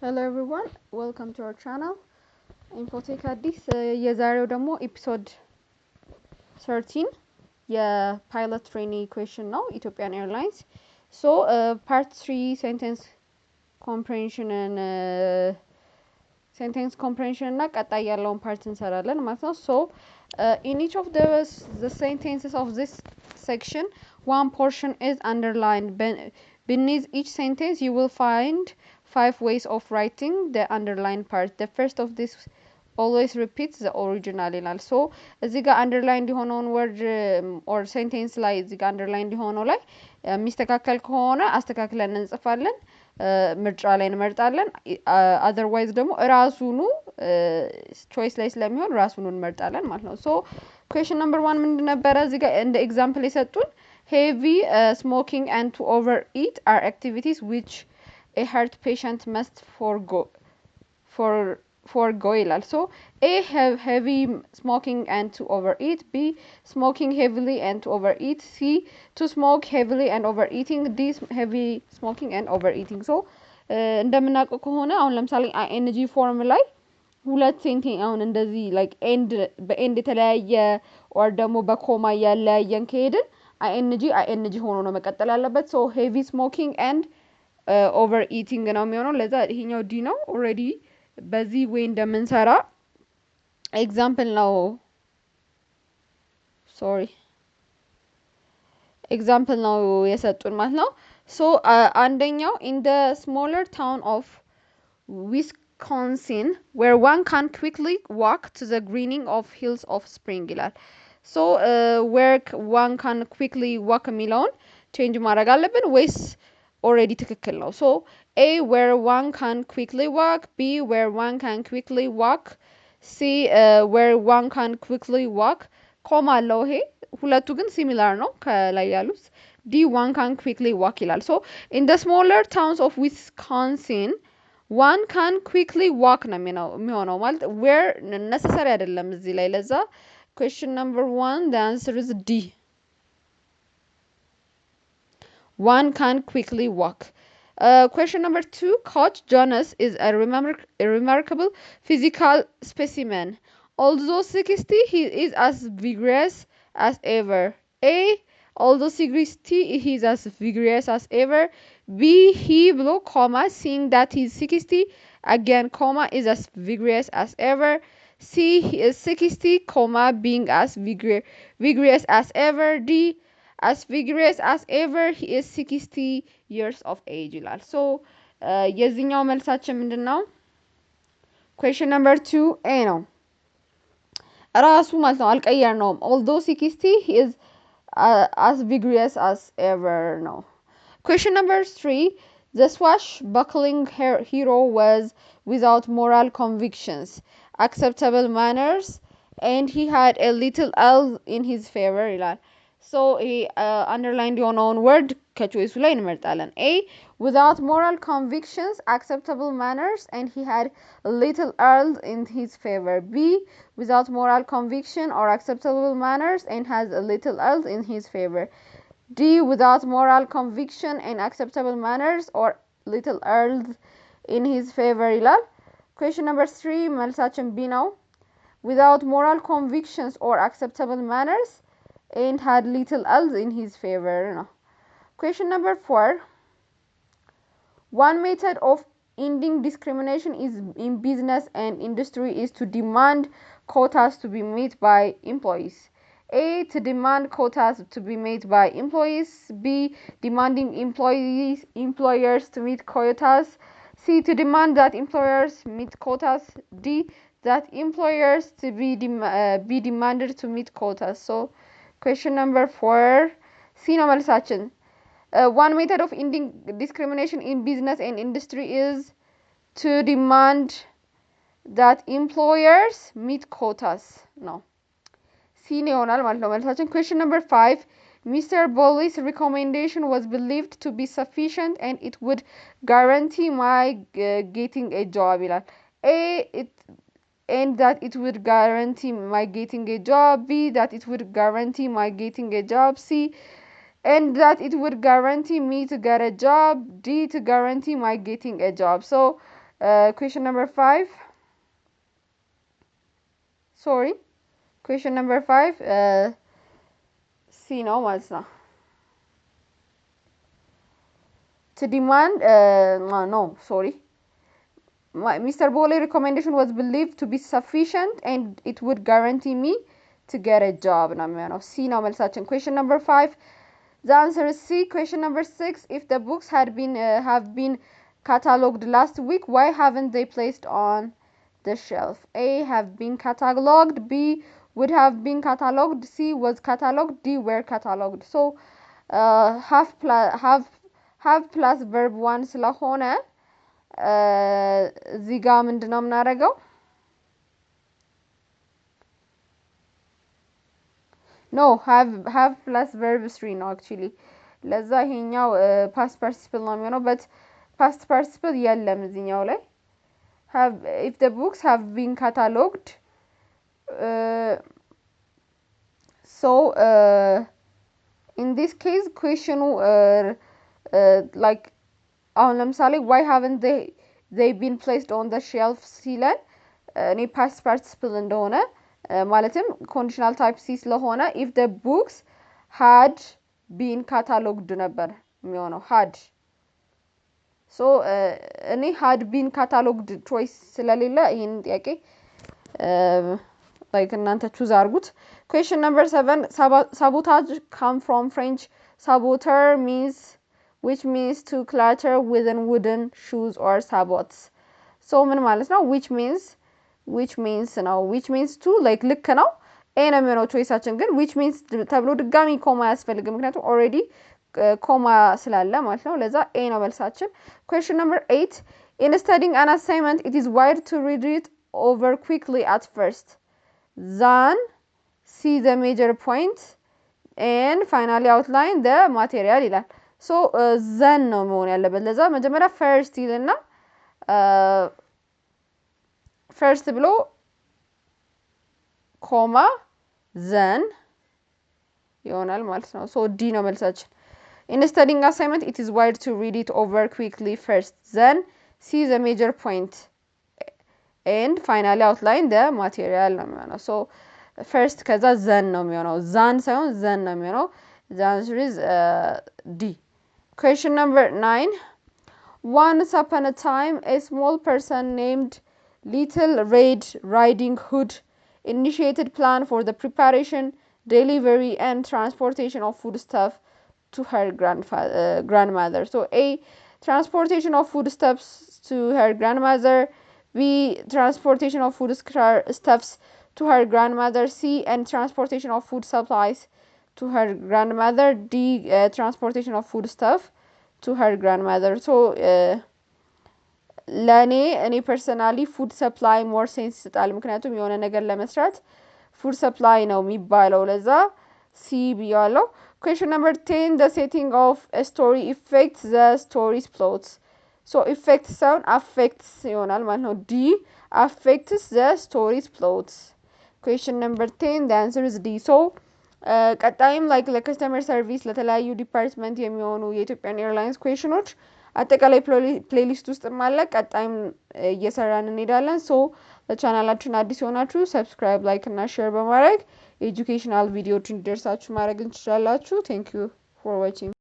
Hello everyone, welcome to our channel. Infotech አዲስ የዛሬው ደግሞ ኤፒሶድ 13 የፓይለት ትሬኒ ኩዌስችን ነው Ethiopian Airlines. So part 3 sentence comprehension እና ቀጣይ ያለውን ፓርት እንሰራለን ማለት ነው. So in each of the sentences of this section, one portion is underlined. Beneath each sentence you will find 5 ways of writing the underlined part. The first of this always repeats the original ይላል. So እዚህ ጋር underlined የሆነውን word or sentence ላይ እዚህ ጋር underlined የሆነው ላይ ሚስተካከል ከሆነ አስተካክለን እንጽፋለን, ምርጫ ላይ እንመርጣለን. otherwise ደግሞ ራሱኑ choice ላይ ስለሚሆን ራሱኑ እንመርጣለን ማለት ነው. So question number 1 ምንድን ነበረ እዚህ ጋር እንደ example የሰጡን? Heavy smoking and to overeat are activities which a heart patient must forgo ይላል. So A, have heavy smoking and to overeat. B, smoking heavily and to overeat. C, to smoke heavily and overeating. D, heavy smoking and overeating. So እንደምናውቀው ከሆነ አሁን ለምሳሌ ing form ላይ ሁለት ሴንቴንስ አሁን እንደዚህ like end በኤንድ የተለያየ or ደግሞ በኮማ ያለያየን ከሄድን ing ሆኖ ነው መቀጠል ያለበት. So heavy smoking and overeating ነው የሚሆነው. ለዛ ይሄኛው ዲ ነው. already በዚህ ወይ እንደምንሰራ example ነው የሰጡን ማለት ነው. So አንደኛው in the smaller town of Wisconsin where one can quickly walk to the greening of hills of spring ይላል. So where one can quickly walk የሚለውን change ማድረግ አለብን ወይስ already ትክክል ነው? So A, where one can quickly walk. B, where one can quickly walk. C, where one can quickly walk. ኮማ አለው ይሄ ሁለቱ ግን similar ነው ከላይ ያሉት. D, one can quickly walk ይላል. So in the smaller towns of Wisconsin one can quickly walk ነው የሚሆነው ማለት where necessary አይደለም እዚህ ላይ. ለዛ question number 1 the answer is D. One can quickly walk. Question number 2, Coach Jonas is a remarkable physical specimen. Although 60, he is as vigorous as ever. A, although 60, he is as vigorous as ever. B, he below comma seeing that he's 60 again comma is as vigorous as ever. C, he is 60 comma being as vigorous as ever. D, as vigorous as ever, he is 60 years of age ይላል. So የዚህኛው መልሳችን ምንድነው? question number 2 A ነው. ራሱ ማለት ነው አልቀየርነውም. although 60 he is as vigorous as ever ነው. question number 3 the swashbuckling hero was without moral convictions, acceptable manners, and he had a little else in his favor ይላል. So underlined የሆነውን word ከቾይሱ ላይ እንመርጣለን. A, without moral convictions, acceptable manners, and he had a little earl in his favor. B, without moral conviction or acceptable manners and has a little earl in his favor. D, without moral conviction and acceptable manners or little earl in his favor ይላል. question number 3 መልሳችን B ነው. without moral convictions or acceptable manners and had little else in his favor no. question number 4 one method of ending discrimination is in business and industry is to demand quotas to be met by employees. A, to demand quotas to be met by employees. B, demanding employers to meet quotas. C, to demand that employers meet quotas. D, that employers to be demanded to meet quotas. So question number 4 C ነው መልሳችን. one method of ending discrimination in business and industry is to demand that employers meet quotas ነው. C ነው ይሆናል ማለት ነው መልሳችን. question number 5 Mr. Bolly's recommendation was believed to be sufficient and it would guarantee my getting a job ይላል. A, and that it would guarantee my getting a job. B, that it would guarantee my getting a job. C, and that it would guarantee me to get a job. D, to guarantee my getting a job. So Question number 5. Sorry. Question number 5. C ነው ማለት ነው. To demand, no, sorry. Mr. Boley's recommendation was believed to be sufficient and it would guarantee me to get a job. ነው የሚሆነው C ነው መልሳችን. Question number 5. The answer is C. Question number 6. If the books have been catalogued last week, why haven't they placed on the shelf? A. Have been catalogued. B. Would have been catalogued. C. Was catalogued. D. Were catalogued. So have plus verb 1 ስለሆነ እዚህ ጋር ምንድነው የምናደርገው? No, have plus verb 3 ነው actually. ለዛ ይሄኛው past participle ነው የሚሆነው, but past participle የለም እዚህኛው ላይ. If the books have been catalogued, so in this case question like አሁን ለምሳሌ why haven't they been placed on the shelf ሲለን እኔ past participle እንደሆነ ማለትም conditional type C ስለሆነ if the books had been catalogued ነበር የሚሆነው had. so እኔ had been catalogued choice ስለሌለ ይሄን ጥያቄ like እናንተ choose አድርጉት. Question number 7. Sabotage come from French saboteur means, which means to clatter within wooden shoes or sabots. so ምን ማለት ነው? which means ነው which means to like ልክ ነው ኤ ነው የሚሆነው ቾይሳችን። ግን which means ተብሎ ድጋሚ ኮማ ያስፈልግም ምክንያቱም already ኮማ ስላለ ማለት ነው። ለዛ ኤ ነው መልሳችን። question number 8. in studying an assignment it is wise to read it over quickly at first then see the major point and finally outline the material ይላል። so then ነው መሆን ያለበት። ለዛ መጀመሪያ first ይልና first ብሎ ኮማ then ይሆናል ማለት ነው። so D ነው መልሳችን። in studying assignment it is wise to read it over quickly first then see the major point and finally outline the material ነው የሚሆነው። so first ከዛ then ነው የሚሆነው then ሳይሆን then ነው የሚሆነው። the answer is D. question number 9. once upon a time a small person named Little Red Riding Hood initiated plan for the preparation, delivery and transportation of foodstuff to her grandmother. so A. transportation of foodstuffs to her grandmother. B. transportation of foodstuffs to her grandmother. C. and transportation of food supplies to her grandmother. D. transportation of foodstuff to her grandmother. so ለኔ እኔ ፐርሰናሊ ፉድ ሰፕላይ ሞር ሴንስ ይሰጣል ምክንያቱም የሆነ ነገር ለመስራት ፉድ ሰፕላይ ነው የሚባለው። ለዛ ሲ ብያለሁ። question number 10. the setting of a story affects the story's plot. so affects sound affects ይሆናል ማለት ነው። D. affects the story's plot. question number 10. the answer is D. so ቀጣይም like ለከስተመር ሰርቪስ ለተለያዩ ዲፓርትመንት የሚሆኑ የኢትዮጵያን ኤርላይንስ ኩዌሽኖች አጠቃላይ ፕሌሊስት ውስጥ ማለ ቀጣይም እየሰራን እንሄዳለን። ሶ ለቻናላችን አዲስ ሆናችሁ ሰብስክራይብ ላይክ እና ሼር በማድረግ ኤጁኬሽናል ቪዲዮዎች እንዲደርሳችሁ ማድረግ እንችላላችሁ። ቴንክ ዩ ፎር ዋቺንግ